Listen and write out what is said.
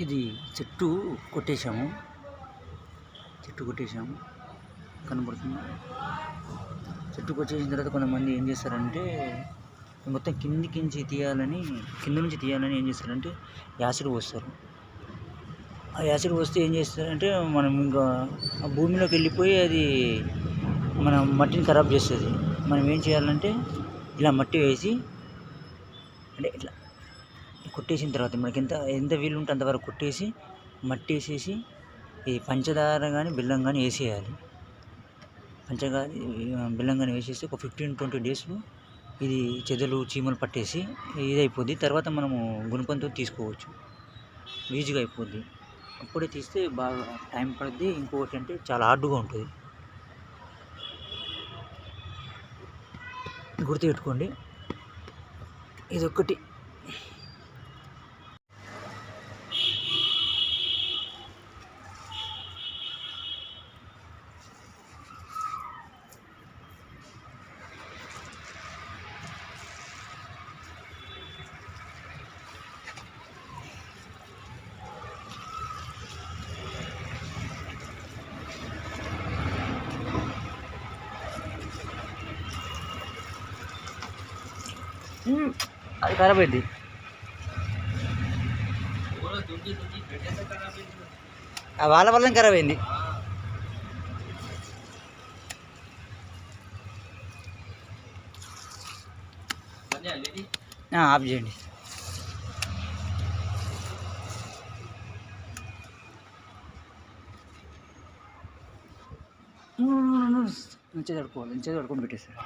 ఇది చెట్టు కొట్టేశాము కనబడుతుంది. చెట్టు కొట్టేసిన తర్వాత కొంతమంది ఏం చేస్తారంటే మొత్తం కింద నుంచి తీయాలని ఏం చేస్తారంటే యాసిడ్ పోస్తారు. ఆ యాసిడ్ పోస్తే ఏం చేస్తారంటే మనం ఇంకా ఆ భూమిలోకి వెళ్ళిపోయి అది మన మట్టిని ఖరాబ్ చేస్తుంది. మనం ఏం చేయాలంటే ఇలా మట్టి వేసి అంటే ఇట్లా కొట్టేసిన తర్వాత మనకి ఎంత వీలు ఉంటే అంతవరకు కొట్టేసి మట్టి వేసేసి ఈ పంచదార కానీ బెల్లం కానీ వేసేయాలి. బెల్లం కానీ వేసేసి ఒక 15-20 డేస్లో ఇది చెదలు చీమలు పట్టేసి ఇదైపోద్ది. తర్వాత మనము గుణపంతో తీసుకోవచ్చు, ఈజీగా అయిపోద్ది. అప్పుడే తీస్తే బాగా టైం పడుద్ది. ఇంకొకటి అంటే చాలా హార్డ్గా ఉంటుంది, గుర్తుపెట్టుకోండి. ఇదొక్కటి. అది ఖరాబ్ అయింది. వాళ్ళ వల్ల ఖరాబ్ అయింది. ఆఫ్ చేయండి. మంచిగా కడుక్కోవాలి, మంచిగా కడుక్కొని పెట్టేస్తారు.